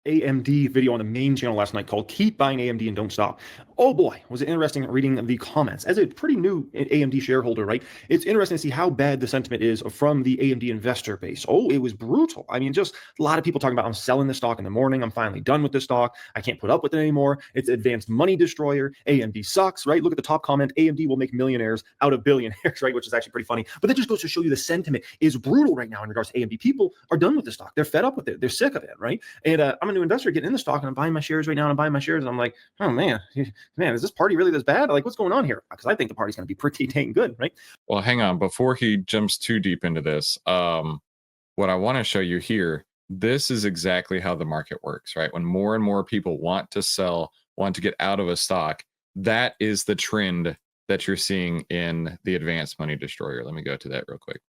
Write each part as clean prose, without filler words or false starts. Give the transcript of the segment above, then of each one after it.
AMD video on the main channel last night called Keep Buying AMD and Don't Stop. Oh boy, was it interesting reading the comments. As a pretty new AMD shareholder, right? It's interesting to see how bad the sentiment is from the AMD investor base. Oh, it was brutal. I mean, just a lot of people talking about, I'm selling this stock in the morning. I'm finally done with this stock. I can't put up with it anymore. It's advanced money destroyer. AMD sucks, right? Look at the top comment. AMD will make millionaires out of billionaires, right? Which is actually pretty funny. But that just goes to show you the sentiment is brutal right now in regards to AMD. People are done with the stock. They're fed up with it. They're sick of it, right? And I'm a new investor getting in the stock and I'm buying my shares right now and I'm buying my shares. And I'm like, oh man, is this party really this bad? Like, what's going on here? Because I think the party's going to be pretty dang good, right? Well, hang on. Before he jumps too deep into this, what I want to show you here, this is exactly how the market works, right? When more and more people want to sell, want to get out of a stock, that is the trend that you're seeing in the advanced money destroyer. Let me go to that real quick.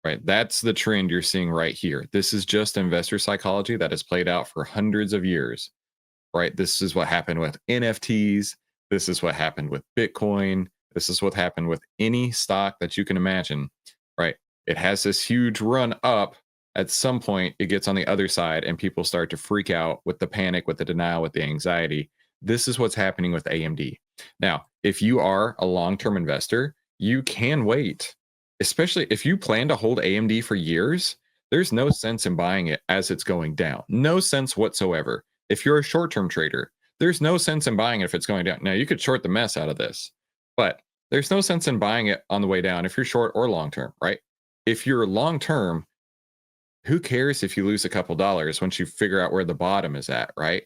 Right, that's the trend you're seeing right here. This is just investor psychology that has played out for hundreds of years, right? This is what happened with NFTs. This is what happened with Bitcoin. This is what happened with any stock that you can imagine, right? It has this huge run up. At some point, it gets on the other side and people start to freak out with the panic, with the denial, with the anxiety. This is what's happening with AMD. Now, if you are a long-term investor, you can wait. Especially if you plan to hold AMD for years, there's no sense in buying it as it's going down. No sense whatsoever. If you're a short-term trader, there's no sense in buying it if it's going down. Now, you could short the mess out of this, but there's no sense in buying it on the way down if you're short or long-term, right? If you're long-term, who cares if you lose a couple dollars once you figure out where the bottom is at, right?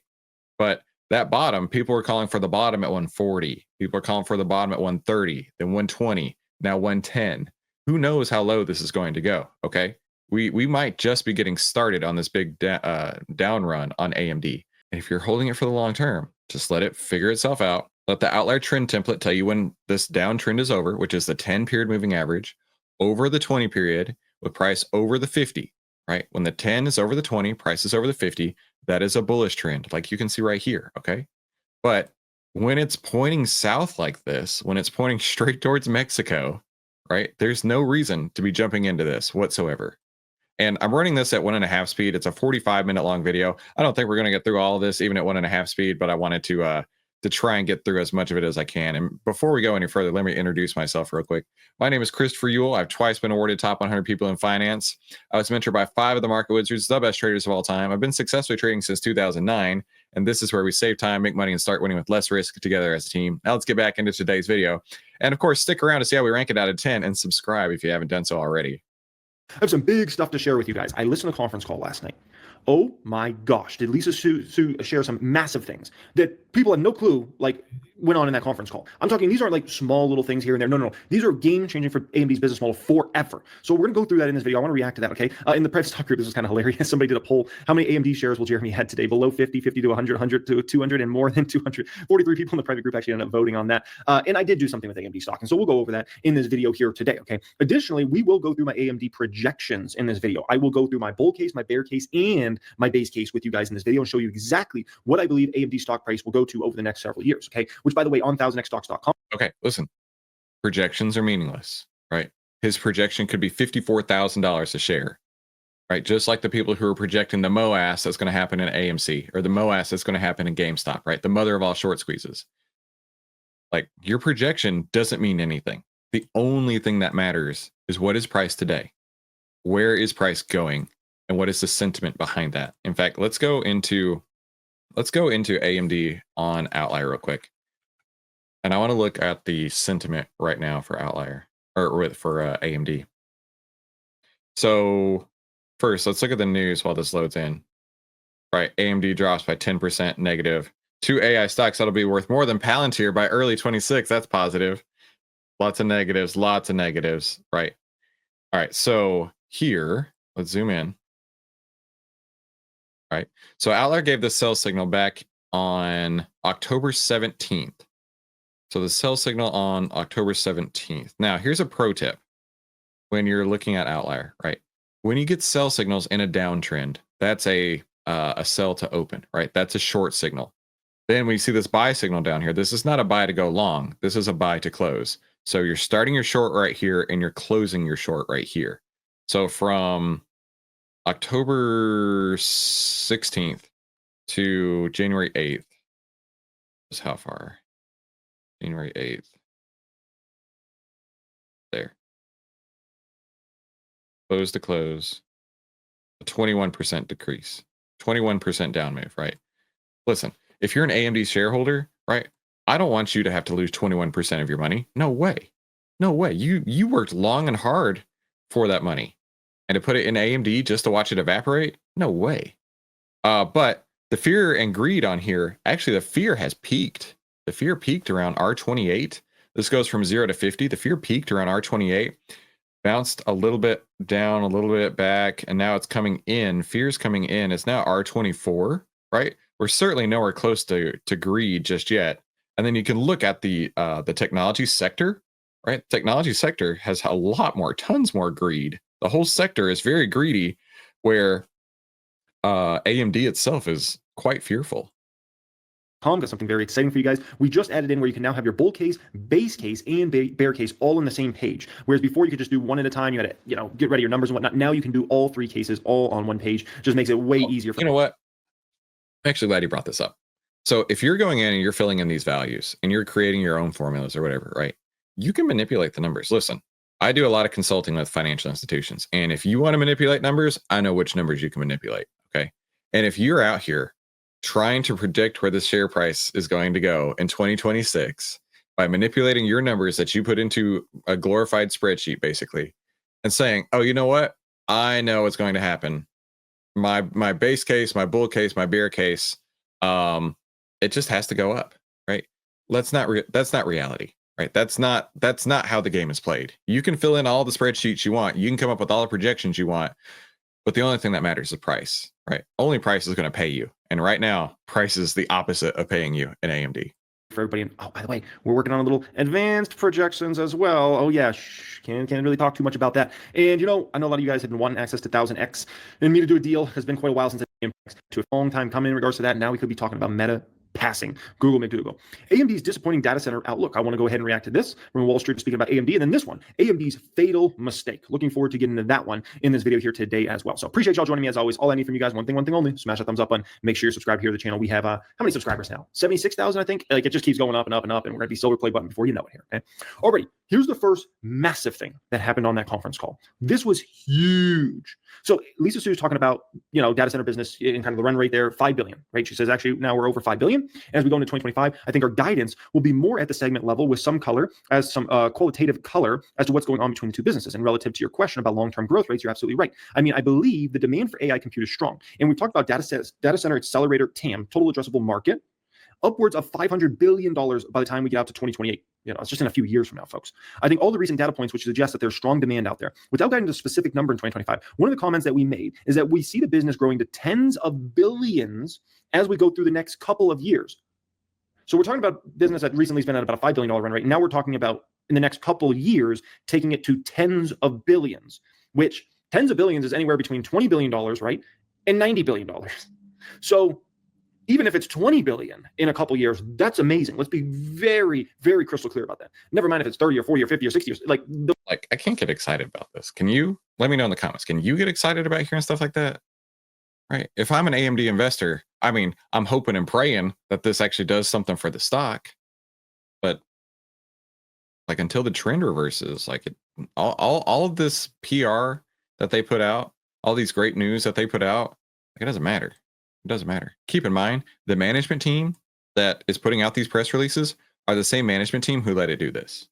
But that bottom, people are calling for the bottom at 140. People are calling for the bottom at 130, then 120, now 110. Who knows how low this is going to go, okay? We might just be getting started on this big down run on AMD. And if you're holding it for the long term, just let it figure itself out. Let the Outlier Trend Template tell you when this downtrend is over, which is the 10-period moving average, over the 20 period with price over the 50, right? When the 10 is over the 20, price is over the 50, that is a bullish trend, like you can see right here, okay? But when it's pointing south like this, when it's pointing straight towards Mexico, right? There's no reason to be jumping into this whatsoever. And I'm running this at 1.5 speed. It's a 45-minute long video. I don't think we're going to get through all of this even at 1.5 speed, but I wanted to try and get through as much of it as I can. And before we go any further, let me introduce myself real quick. My name is Christopher Ewell. I've twice been awarded top 100 people in finance. I was mentored by 5 of the market wizards, the best traders of all time. I've been successfully trading since 2009. And this is where we save time, make money, and start winning with less risk together as a team. Now let's get back into today's video. And of course, stick around to see how we rank it out of 10 and subscribe if you haven't done so already. I have some big stuff to share with you guys. I listened to a conference call last night. Oh my gosh, did Lisa Su share some massive things that people had no clue like went on in that conference call. I'm talking, these aren't like small little things here and there. No. These are game changing for AMD's business model forever. So we're gonna go through that in this video. I want to react to that, okay? In the private stock group, this is kind of hilarious. Somebody did a poll. How many AMD shares will Jeremy had today? Below 50, 50 to 100, 100 to 200, and more than 200. 43 people in the private group actually ended up voting on that. And I did do something with AMD stock. And so we'll go over that in this video here today, okay? Additionally, we will go through my AMD projections in this video. I will go through my bull case, my bear case, and my base case with you guys in this video and show you exactly what I believe AMD stock price will go to over the next several years, okay? Which, by the way, on 1000xstocks.com. Okay, listen, projections are meaningless, right? His projection could be $54,000 a share, right? Just like the people who are projecting the MOAS that's going to happen in AMC or the MOAS that's going to happen in GameStop, right? The mother of all short squeezes. Like, your projection doesn't mean anything. The only thing that matters is what is price today? Where is price going? And what is the sentiment behind that? In fact, let's go into AMD on Outlier real quick. And I want to look at the sentiment right now for Outlier or for AMD. So first, let's look at the news while this loads in. Right, AMD drops by 10% negative. 2 AI stocks that'll be worth more than Palantir by early 26. That's positive. Lots of negatives, right? All right, so here, let's zoom in. Right, so Outlier gave the sell signal back on October 17th. So the sell signal on October 17th. Now, here's a pro tip when you're looking at Outlier, right? When you get sell signals in a downtrend, that's a sell to open, right? That's a short signal. Then we see this buy signal down here. This is not a buy to go long. This is a buy to close. So you're starting your short right here and you're closing your short right here. So from October 16th to January 8th. Is how far? January 8th. There. Close to close. A 21% decrease. 21% down move, right? Listen, if you're an AMD shareholder, right? I don't want you to have to lose 21% of your money. No way. No way. You worked long and hard for that money. And to put it in AMD just to watch it evaporate? No way. But the fear and greed on here, actually the fear has peaked. The fear peaked around R28. This goes from 0 to 50. The fear peaked around R28, bounced a little bit down, a little bit back, and now it's coming in. Fear's coming in. It's now R24, right? We're certainly nowhere close to greed just yet. And then you can look at the technology sector, right? Technology sector has a lot more, tons more greed. The whole sector is very greedy, where AMD itself is quite fearful. Got something very exciting for you guys. We just added in where you can now have your bull case, base case, and bear case all on the same page. Whereas before you could just do one at a time. You had to, get ready your numbers and whatnot. Now you can do all three cases all on one page. Just makes it way easier. You know what? I'm actually glad you brought this up. So if you're going in and you're filling in these values and you're creating your own formulas or whatever, right? You can manipulate the numbers. Listen, I do a lot of consulting with financial institutions. And if you want to manipulate numbers, I know which numbers you can manipulate. Okay. And if you're out here trying to predict where the share price is going to go in 2026 by manipulating your numbers that you put into a glorified spreadsheet, basically, and saying, oh, you know what? I know what's going to happen. My base case, my bull case, my bear case, it just has to go up, right? That's not reality, right? That's not how the game is played. You can fill in all the spreadsheets you want. You can come up with all the projections you want, but the only thing that matters is price, right? Only price is going to pay you. And right now, price is the opposite of paying you in AMD. For everybody. And oh, by the way, we're working on a little advanced projections as well. Oh yeah, can't really talk too much about that. And I know a lot of you guys have been wanting access to 1000X, and me to do a deal has been quite a while since I to a long time coming in regards to that. Now we could be talking about Meta passing Google McDougal. AMD's disappointing data center outlook. I want to go ahead and react to this from Wall Street speaking about AMD, and then this one, AMD's fatal mistake. Looking forward to getting into that one in this video here today as well. So appreciate y'all joining me as always. All I need from you guys, one thing only, smash that thumbs up button. Make sure you're subscribed here to the channel. We have how many subscribers now? 76,000, I think. Like, it just keeps going up and up and up, and we're gonna be silver play button before you know it here. Okay. Alrighty, here's the first massive thing that happened on that conference call. This was huge. So Lisa Su is talking about data center business and kind of the run rate there, 5 billion, right? She says actually now we're over 5 billion. And as we go into 2025, I think our guidance will be more at the segment level with some color, as some qualitative color as to what's going on between the two businesses. And relative to your question about long-term growth rates, you're absolutely right. I mean, I believe the demand for AI compute is strong. And we've talked about data center accelerator TAM, total addressable market, upwards of $500 billion by the time we get out to 2028. It's just in a few years from now, folks. I think all the recent data points which suggest that there's strong demand out there. Without getting to a specific number in 2025, one of the comments that we made is that we see the business growing to tens of billions as we go through the next couple of years. So we're talking about business that recently has been at about a $5 billion run rate. And now we're talking about in the next couple of years, taking it to tens of billions, which tens of billions is anywhere between $20 billion, right? And $90 billion. So even if it's 20 billion in a couple years, that's amazing. Let's be very, very crystal clear about that. Never mind if it's 30 or 40 or 50 or 60 years. Like I can't get excited about this. Can you let me know in the comments? Can you get excited about hearing stuff like that? Right. If I'm an AMD investor, I mean, I'm hoping and praying that this actually does something for the stock. But like until the trend reverses, like all of this PR that they put out, all these great news that they put out, like it doesn't matter. It doesn't matter. Keep in mind, the management team that is putting out these press releases are the same management team who let it do this,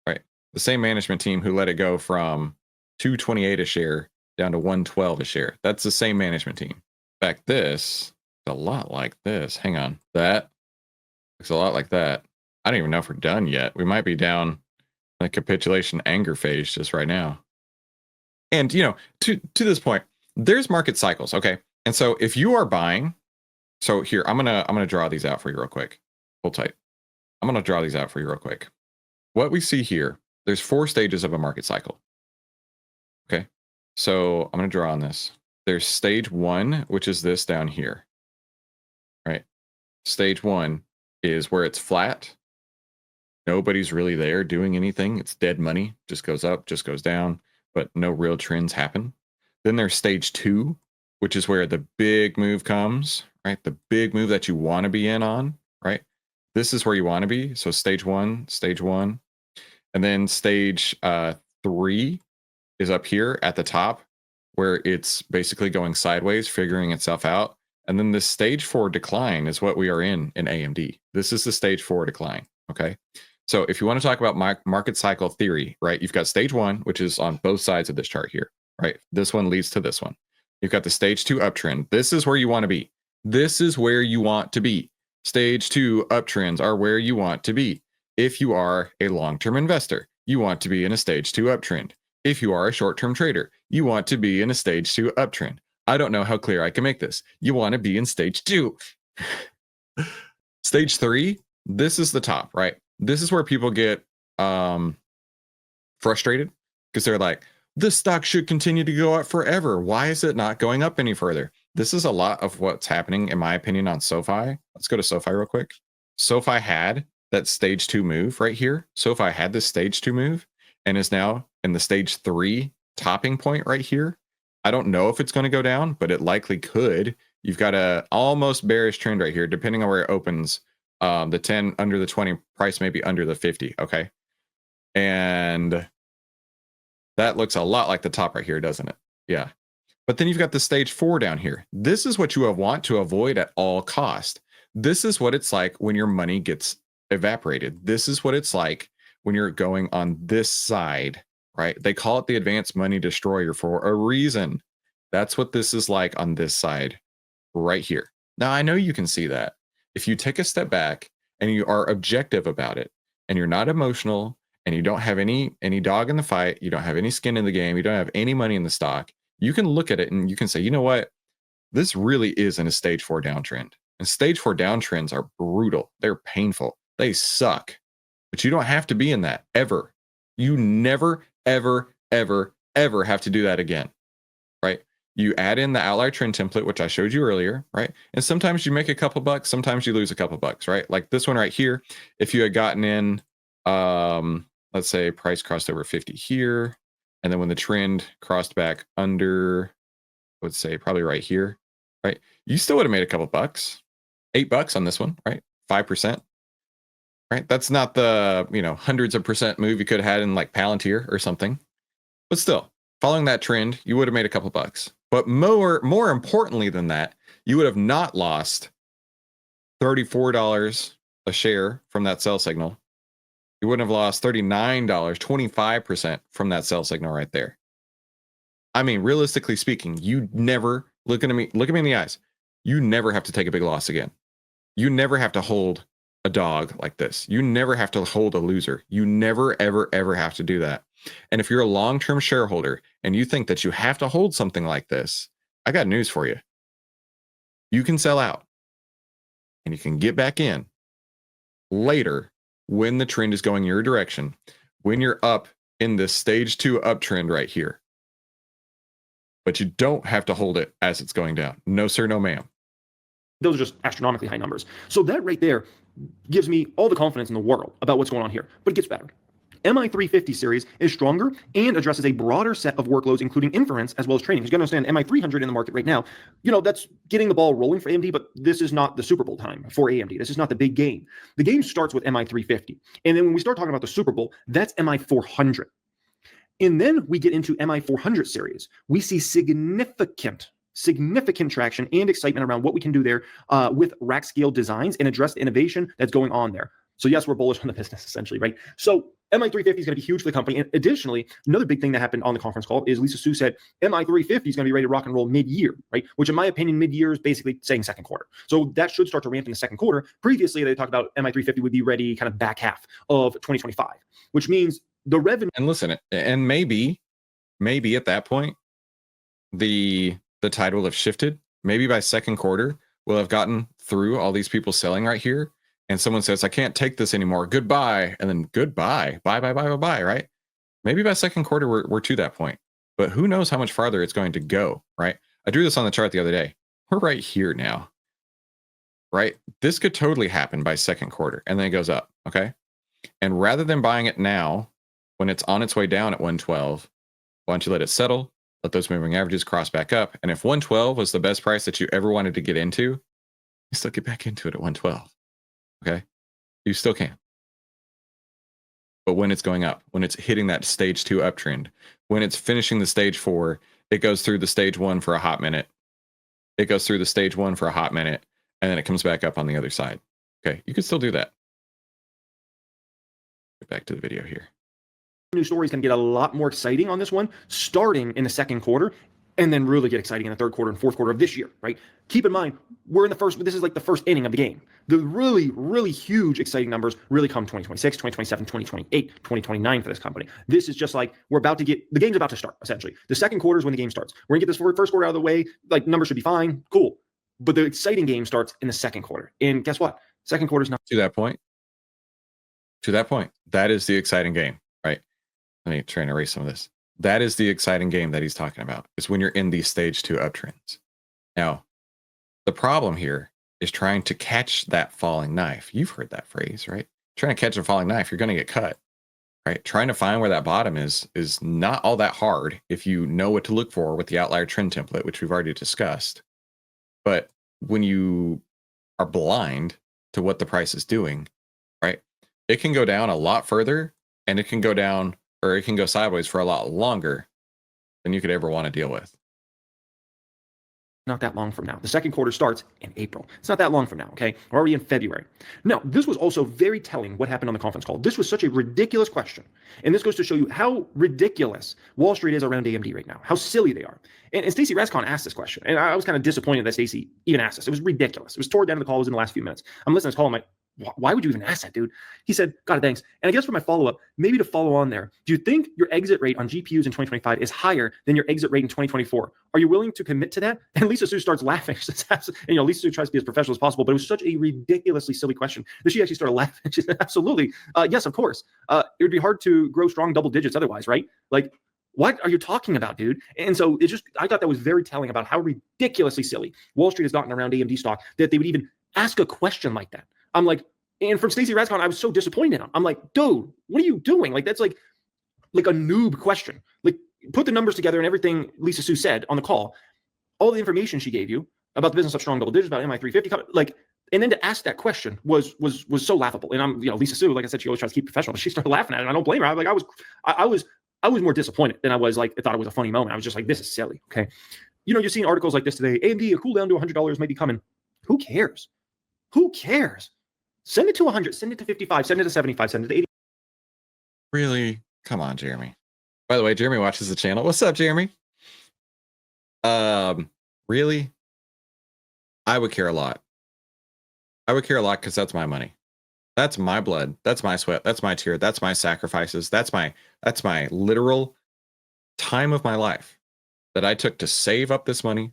right? The same management team who let it go from 228 a share down to 112 a share. That's the same management team. In fact, this is a lot like this. Hang on. That looks a lot like that. I don't even know if we're done yet. We might be down in a capitulation anger phase just right now. And, to this point, there's market cycles, okay? And so if you are buying, so here, I'm gonna draw these out for you real quick. Hold tight. I'm gonna draw these out for you real quick. What we see here, there's 4 stages of a market cycle. Okay. So I'm gonna draw on this. There's stage 1, which is this down here. Right. Stage 1 is where it's flat. Nobody's really there doing anything. It's dead money. Just goes up, just goes down, but no real trends happen. Then there's stage 2, which is where the big move comes, right? The big move that you want to be in on, right? This is where you want to be. So stage one, and then stage 3 is up here at the top, where it's basically going sideways, figuring itself out. And then this stage 4 decline is what we are in AMD. This is the stage 4 decline. Okay. So if you want to talk about market cycle theory, right, you've got stage 1, which is on both sides of this chart here, right? This one leads to this one. You've got the stage 2 uptrend. This is where you want to be. This is where you want to be. Stage 2 uptrends are where you want to be. If you are a long-term investor, you want to be in a stage 2 uptrend. If you are a short-term trader, you want to be in a stage 2 uptrend. I don't know how clear I can make this. You want to be in stage 2. Stage 3, this is the top, right? This is where people get frustrated because they're like, this stock should continue to go up forever. Why is it not going up any further? This is a lot of what's happening, in my opinion, on SoFi. Let's go to SoFi real quick. SoFi had that stage 2 move right here. SoFi had this stage 2 move and is now in the stage 3 topping point right here. I don't know if it's going to go down, but it likely could. You've got a almost bearish trend right here, depending on where it opens. The 10 under the 20 price may be under the 50. Okay. And that looks a lot like the top right here, doesn't it? Yeah. But then you've got the stage 4 down here. This is what you want to avoid at all cost. This is what it's like when your money gets evaporated. This is what it's like when you're going on this side, right? They call it the advanced money destroyer for a reason. That's what this is like on this side right here. Now, I know you can see that. If you take a step back and you are objective about it and you're not emotional and you don't have any dog in the fight, you don't have any skin in the game, you don't have any money in the stock, you can look at it and you can say, you know what? This really is in a stage 4 downtrend. And stage 4 downtrends are brutal. They're painful. They suck. But you don't have to be in that ever. You never, ever, ever, ever have to do that again, right? You add in the Outlier Trend Template, which I showed you earlier, right? And sometimes you make a couple bucks, sometimes you lose a couple bucks, right? Like this one right here, if you had gotten in, let's say price crossed over 50 here, and then when the trend crossed back under, let's say probably right here, right? You still would have made a couple bucks, $8 on this one, right? 5%, right? That's not the, hundreds of percent move you could have had in like Palantir or something, but still following that trend, you would have made a couple bucks. But more importantly than that, you would have not lost $34 a share from that sell signal. You wouldn't have lost $39, 25% from that sell signal right there. I mean, realistically speaking, you never look at me in the eyes. You never have to take a big loss again. You never have to hold a dog like this. You never have to hold a loser. You never, ever, ever have to do that. And if you're a long-term shareholder and you think that you have to hold something like this, I got news for you. You can sell out and you can get back in later when the trend is going your direction, when you're up in this stage 2 uptrend right here. But you don't have to hold it as it's going down. No, sir, no, ma'am. Those are just astronomically high numbers. So that right there gives me all the confidence in the world about what's going on here. But it gets better. MI350 series is stronger and addresses a broader set of workloads, including inference as well as training. Because you got to understand, MI300 in the market right now, that's getting the ball rolling for AMD, but this is not the Super Bowl time for AMD. This is not the big game. The game starts with MI350. And then when we start talking about the Super Bowl, that's MI400. And then we get into MI400 series. We see significant traction and excitement around what we can do there with rack scale designs and address the innovation that's going on there. So yes, we're bullish on the business essentially, right? So MI350 is going to be huge for the company. And additionally, another big thing that happened on the conference call is Lisa Su said MI350 is going to be ready to rock and roll mid-year, right? Which in my opinion, mid-year is basically saying second quarter. So that should start to ramp in the second quarter. Previously, they talked about MI350 would be ready kind of back half of 2025, which means the revenue. And listen, and maybe at that point, the tide will have shifted. Maybe by second quarter, we'll have gotten through all these people selling right here. And someone says, I can't take this anymore. Goodbye. And then goodbye. Bye, right? Maybe by second quarter, we're to that point. But who knows how much farther it's going to go, right? I drew this on the chart the other day. We're right here now, right? This could totally happen by second quarter. And then it goes up, okay? And rather than buying it now, when it's on its way down at 112, why don't you let it settle? let those moving averages cross back up. And if 112 was the best price that you ever wanted to get into, you still get back into it at 112. Okay. You still can. But when it's going up, when it's hitting that stage 2 uptrend, when it's finishing the stage 4, it goes through the stage 1 for a hot minute. It goes through the stage 1 for a hot minute, and then it comes back up on the other side. Okay. You can still do that. Get back to the video here. News story is going to get a lot more exciting on this one, starting in the second quarter, and then really get exciting in the third quarter and fourth quarter of this year, right? Keep in mind, this is like the first inning of the game. The really, really huge, exciting numbers really come 2026, 2027, 2028, 2029 for this company. This is just like, the game's about to start, essentially. The second quarter is when the game starts. We're going to get this first quarter out of the way, like numbers should be fine, cool. But the exciting game starts in the second quarter. And guess what? Second quarter is not. To that point, that is the exciting game, right? Let me try and erase some of this. That is the exciting game that he's talking about. It's when you're in these stage 2 uptrends. Now, the problem here is trying to catch that falling knife. You've heard that phrase, right? Trying to catch a falling knife, you're going to get cut, right? Trying to find where that bottom is not all that hard if you know what to look for with the Outlier Trend Template, which we've already discussed. But when you are blind to what the price is doing, right? It can go down a lot further, and it can go down, or it can go sideways for a lot longer than you could ever want to deal with. Not that long from now. The second quarter starts in April. It's not that long from now, okay? We're already in February. Now, this was also very telling what happened on the conference call. This was such a ridiculous question. And this goes to show you how ridiculous Wall Street is around AMD right now, how silly they are. And Stacy Rascon asked this question. And I was kind of disappointed that Stacy even asked this. It was ridiculous. It was toward the end of the call. It was in the last few minutes. I'm listening to this call. I'm like, why would you even ask that, dude? He said, got it, thanks. And I guess for my follow-up, maybe to follow on there, do you think your exit rate on GPUs in 2025 is higher than your exit rate in 2024? Are you willing to commit to that? And Lisa Su starts laughing. And Lisa Su tries to be as professional as possible, but it was such a ridiculously silly question that she actually started laughing. She said, absolutely. Yes, of course. It would be hard to grow strong double digits otherwise, right? Like, what are you talking about, dude? And so I thought that was very telling about how ridiculously silly Wall Street has gotten around AMD stock that they would even ask a question like that. I'm like, and from Stacy Rascon, I was so disappointed in him. I'm like, dude, what are you doing? Like, that's like a noob question. Like, put the numbers together and everything Lisa Su said on the call, all the information she gave you about the business of strong double digits, about MI 350, like, and then to ask that question was so laughable. And I'm, Lisa Su, like I said, she always tries to keep professional, but she started laughing at it. And I don't blame her. I was more disappointed than I was like, I thought it was a funny moment. I was just like, this is silly. Okay. You're seeing articles like this today. AMD, a cool down to $100 may be coming. Who cares? Who cares? Send it to 100, send it to 55, send it to 75, send it to 80. Really? Come on, Jeremy. By the way, Jeremy watches the channel. What's up, Jeremy? Really? I would care a lot. I would care a lot because that's my money. That's my blood. That's my sweat. That's my tear. That's my sacrifices. That's my literal time of my life that I took to save up this money,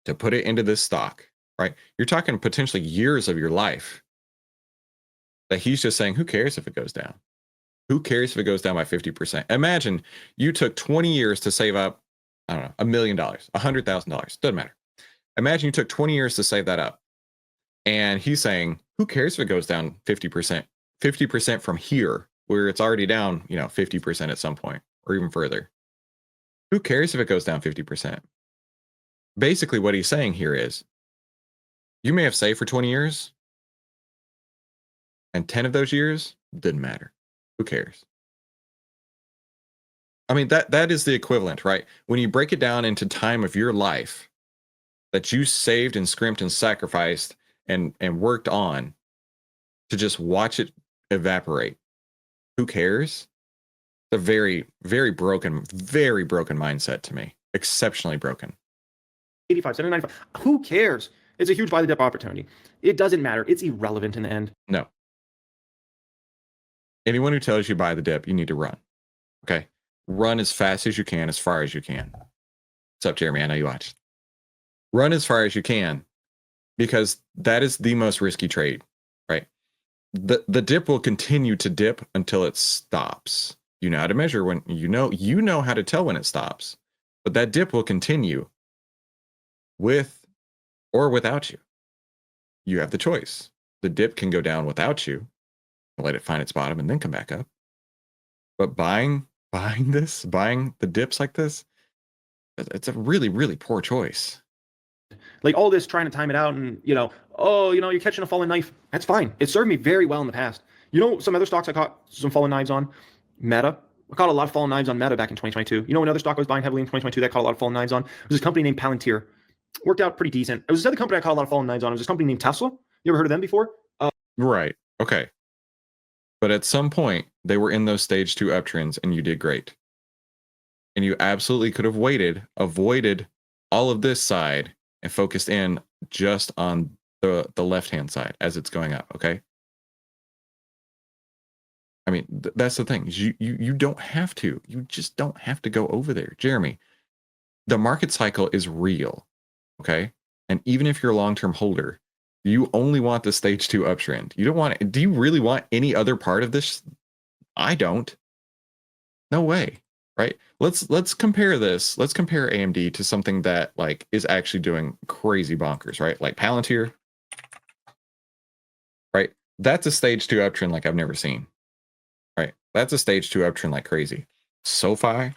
to put it into this stock, right? You're talking potentially years of your life that he's just saying, who cares if it goes down? Who cares if it goes down by 50%? Imagine you took 20 years to save up, I don't know, $1 million, $100,000. Doesn't matter. Imagine you took 20 years to save that up. And he's saying, who cares if it goes down 50%? 50% from here, where it's already down, 50% at some point, or even further. Who cares if it goes down 50%? Basically, what he's saying here is, you may have saved for 20 years, and 10 of those years didn't matter. Who cares? I mean, that is the equivalent, right? When you break it down into time of your life that you saved and scrimped and sacrificed and worked on to just watch it evaporate. Who cares? It's a very, very broken mindset to me. Exceptionally broken. 85, 95. Who cares? It's a huge buy the dip opportunity. It doesn't matter. It's irrelevant in the end. No. Anyone who tells you buy the dip, you need to run. Okay? Run as fast as you can, as far as you can. What's up, Jeremy? I know you watched. Run as far as you can, because that is the most risky trade, right? The dip will continue to dip until it stops. You know how to measure when you know how to tell when it stops. But that dip will continue with or without you. You have the choice. The dip can go down without you, let it find its bottom and then come back up. But buying the dips like this, It's a really, really poor choice. Like all this trying to time it out and, oh, you're catching a falling knife. That's fine. It served me very well in the past. Some other stocks I caught some falling knives on? Meta. I caught a lot of fallen knives on Meta back in 2022. Another stock I was buying heavily in 2022 that caught a lot of fallen knives on? It was this company named Palantir. Worked out pretty decent. It was this other company I caught a lot of fallen knives on. It was this company named Tesla. You ever heard of them before? Right. Okay. But at some point, they were in those stage 2 uptrends and you did great. And you absolutely could have avoided all of this side and focused in just on the left-hand side as it's going up, okay? I mean, that's the thing. You don't have to. You just don't have to go over there. Jeremy, the market cycle is real, okay? And even if you're a long-term holder, you only want the stage 2 uptrend. You don't want it. Do you really want any other part of this? I don't. No way, right? Let's compare this. Let's compare AMD to something that like is actually doing crazy bonkers, right? Like Palantir, right? That's a stage 2 uptrend like I've never seen. Right. That's a stage 2 uptrend like crazy. SoFi,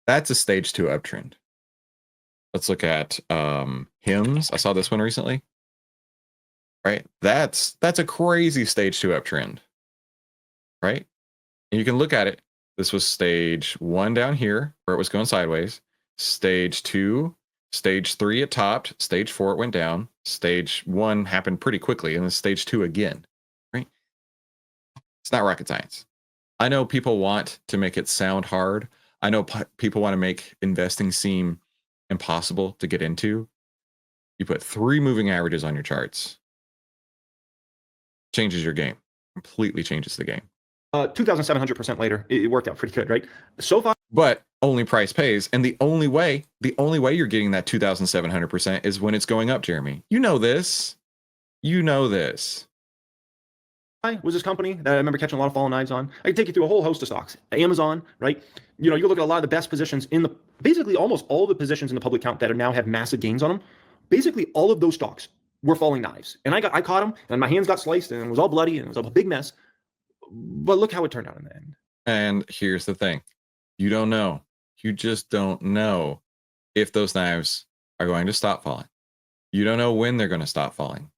that's a stage 2 uptrend. Let's look at HIMS. I saw this one recently. Right. That's a crazy stage 2 uptrend. Right. And you can look at it. This was stage 1 down here where it was going sideways. Stage 2, stage 3 it topped. Stage 4 it went down. Stage 1 happened pretty quickly, and then stage 2 again. Right. It's not rocket science. I know people want to make it sound hard. I know people want to make investing seem impossible to get into. You put 3 moving averages on your charts. Changes your game. Completely changes the game. 2,700% later, it worked out pretty good, right? SoFi. But only price pays. And the only way you're getting that 2,700% is when it's going up, Jeremy. You know this. You know this. Was this company that I remember catching a lot of fallen knives on. I can take you through a whole host of stocks. Amazon, right? You look at a lot of the best positions basically almost all the positions in the public count that now have massive gains on them. Basically all of those stocks were falling knives. And I caught them and my hands got sliced and it was all bloody and it was a big mess. But look how it turned out in the end. And here's the thing. You don't know. You just don't know if those knives are going to stop falling. You don't know when they're going to stop falling.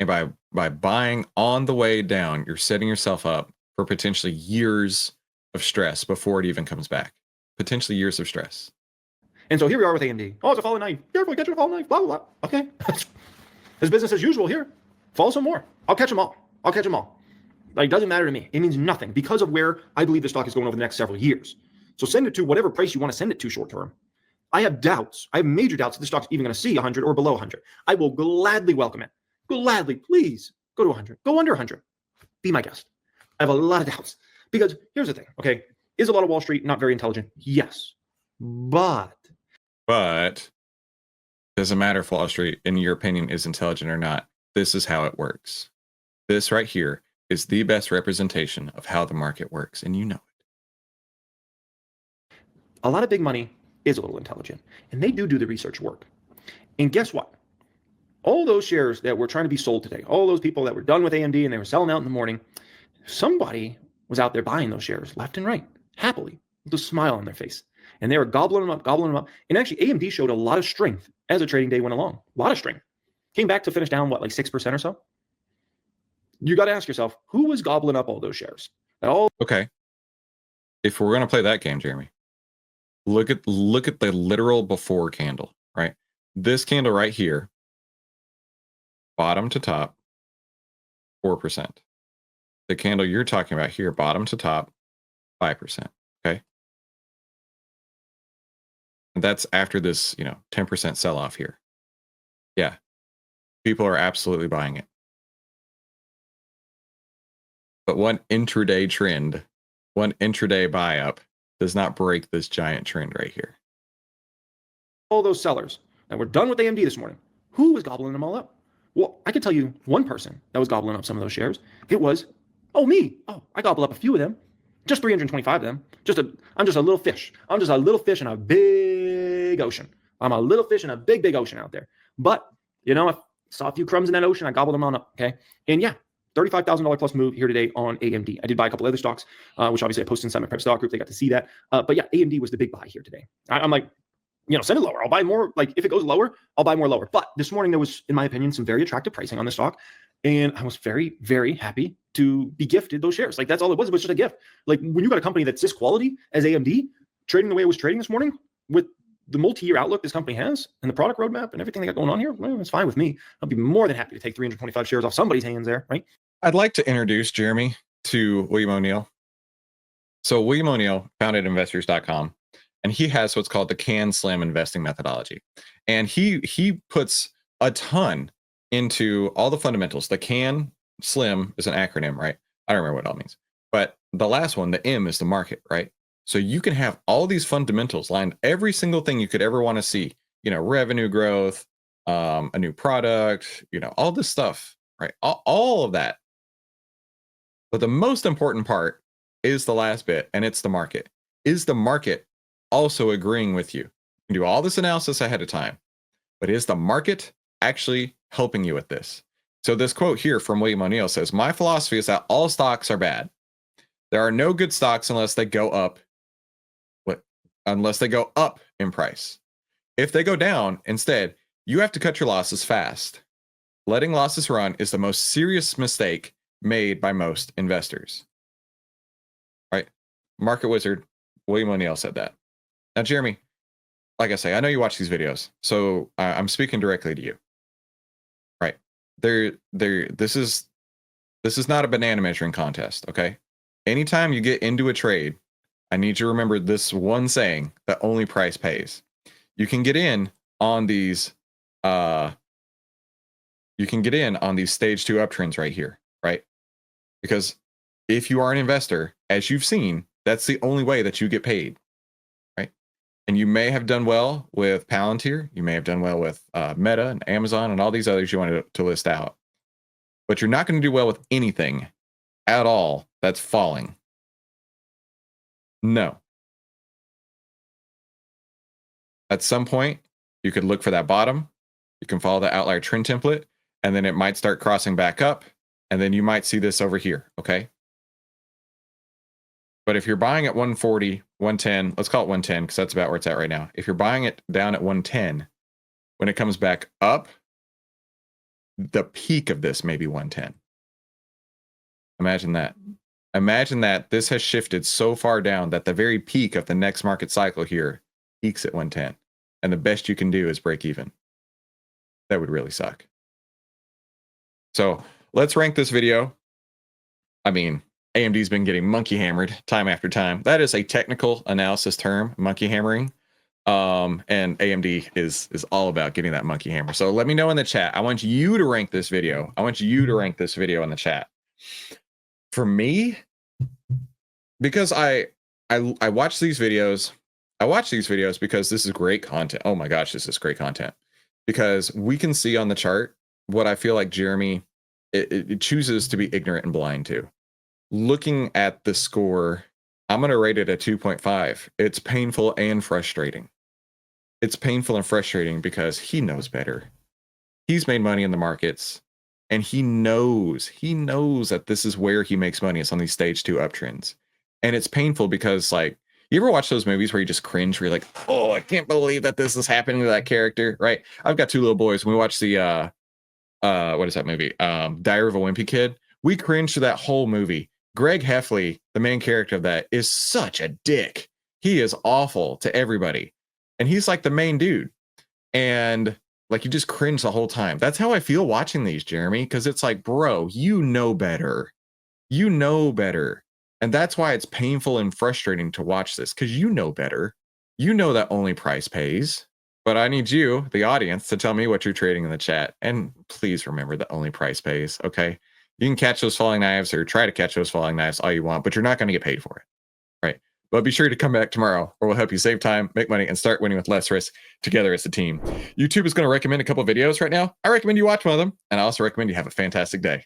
And by buying on the way down, you're setting yourself up for potentially years of stress before it even comes back. Potentially years of stress. And so here we are with AMD. Oh, it's a falling knife. Careful, catch a falling knife. Blah, blah, blah. Okay. It's business as usual here. Fall some more. I'll catch them all. Like, it doesn't matter to me. It means nothing because of where I believe the stock is going over the next several years. So send it to whatever price you want to send it to short term. I have doubts. I have major doubts that the stock's even going to see 100 or below 100. I will gladly welcome it. Gladly, please go to 100. Go under 100. Be my guest. I have a lot of doubts because here's the thing. Okay, is a lot of Wall Street not very intelligent? Yes, but doesn't matter if Wall Street, in your opinion, is intelligent or not. This is how it works. This right here is the best representation of how the market works, and you know it. A lot of big money is a little intelligent, and they do the research work. And guess what? All those shares that were trying to be sold today, all those people that were done with AMD and they were selling out in the morning, somebody was out there buying those shares left and right, happily, with a smile on their face. And they were gobbling them up. And actually, AMD showed a lot of strength as the trading day went along. A lot of strength. Came back to finish down, like 6% or so? You got to ask yourself, who was gobbling up all those shares? Okay. If we're going to play that game, Jeremy, look at the literal before candle, right? This candle right here, bottom to top, 4%. The candle you're talking about here, bottom to top, 5%. Okay. And that's after this, 10% sell off here. Yeah. People are absolutely buying it. But one intraday trend, one intraday buy up does not break this giant trend right here. All those sellers that were done with AMD this morning, who was gobbling them all up? Well, I can tell you one person that was gobbling up some of those shares. It was, me. Oh, I gobbled up a few of them. Just 325 of them. I'm just a little fish. I'm just a little fish in a big ocean. I'm a little fish in a big, big ocean out there. But, I saw a few crumbs in that ocean. I gobbled them on up, okay? And yeah, $35,000 plus move here today on AMD. I did buy a couple other stocks, which obviously I posted inside my prep stock group. They got to see that. But yeah, AMD was the big buy here today. I'm like, send it lower. I'll buy more. Like if it goes lower, I'll buy more lower. But this morning there was, in my opinion, some very attractive pricing on the stock. And I was very, very happy to be gifted those shares. Like that's all it was. It was just a gift. Like when you got a company that's this quality as AMD trading the way it was trading this morning with the multi-year outlook this company has and the product roadmap and everything they got going on here, well, it's fine with me. I'll be more than happy to take 325 shares off somebody's hands there, right? I'd like to introduce Jeremy to William O'Neill. So William O'Neill founded investors.com, and he has what's called the CAN SLIM investing methodology. And he puts a ton into all the fundamentals. The CAN SLIM is an acronym, right? I don't remember what it all means. But the last one, the M, is the market, right? So you can have all these fundamentals lined, every single thing you could ever want to see, revenue growth, a new product, all this stuff, right? All of that. But the most important part is the last bit, and it's the market. Is the market also agreeing with you? You can do all this analysis ahead of time, but is the market actually helping you with this? So this quote here from William O'Neill says, "My philosophy is that all stocks are bad. There are no good stocks unless they go up in price. If they go down, instead, you have to cut your losses fast. Letting losses run is the most serious mistake made by most investors." Right? Market wizard William O'Neill said that. Now, Jeremy, like I say, I know you watch these videos, so I'm speaking directly to you. Right? This is not a banana measuring contest, okay? Anytime you get into a trade, I need you to remember this one saying that only price pays. You can get in on these stage 2 uptrends right here, right? Because if you are an investor, as you've seen, that's the only way that you get paid, right? And you may have done well with Palantir, you may have done well with Meta and Amazon and all these others you wanted to list out, but you're not going to do well with anything at all that's falling. No. At some point, you could look for that bottom. You can follow the Outlier Trend Template, and then it might start crossing back up, and then you might see this over here, okay? But if you're buying at 140, 110, let's call it 110 because that's about where it's at right now. If you're buying it down at 110, when it comes back up, the peak of this may be 110. Imagine that. Imagine that this has shifted so far down that the very peak of the next market cycle here peaks at 110. And the best you can do is break even. That would really suck. So let's rank this video. I mean, AMD's been getting monkey hammered time after time. That is a technical analysis term, monkey hammering. And AMD is all about getting that monkey hammer. So let me know in the chat. I want you to rank this video. I want you to rank this video in the chat. For me, because I watch these videos. I watch these videos because this is great content. Oh my gosh, this is great content. Because we can see on the chart what I feel like Jeremy it chooses to be ignorant and blind to. Looking at the score, I'm going to rate it a 2.5. It's painful and frustrating. It's painful and frustrating because he knows better. He's made money in the markets, and he knows that this is where he makes money. It's on these stage 2 uptrends. And it's painful because, like, you ever watch those movies where you just cringe, where you're like, oh, I can't believe that this is happening to that character, right? I've got 2 little boys. When we watch the, what is that movie? Diary of a Wimpy Kid. We cringe to that whole movie. Greg Heffley, the main character of that, is such a dick. He is awful to everybody. And he's like the main dude. And like, you just cringe the whole time. That's how I feel watching these, Jeremy, because it's like, bro, you know better. You know better. And that's why it's painful and frustrating to watch this, because you know better. You know that only price pays. But I need you, the audience, to tell me what you're trading in the chat. And please remember that only price pays, okay? You can catch those falling knives or try to catch those falling knives all you want, but you're not going to get paid for it, right? But be sure to come back tomorrow, or we'll help you save time, make money, and start winning with less risk together as a team. YouTube is going to recommend a couple videos right now. I recommend you watch one of them, and I also recommend you have a fantastic day.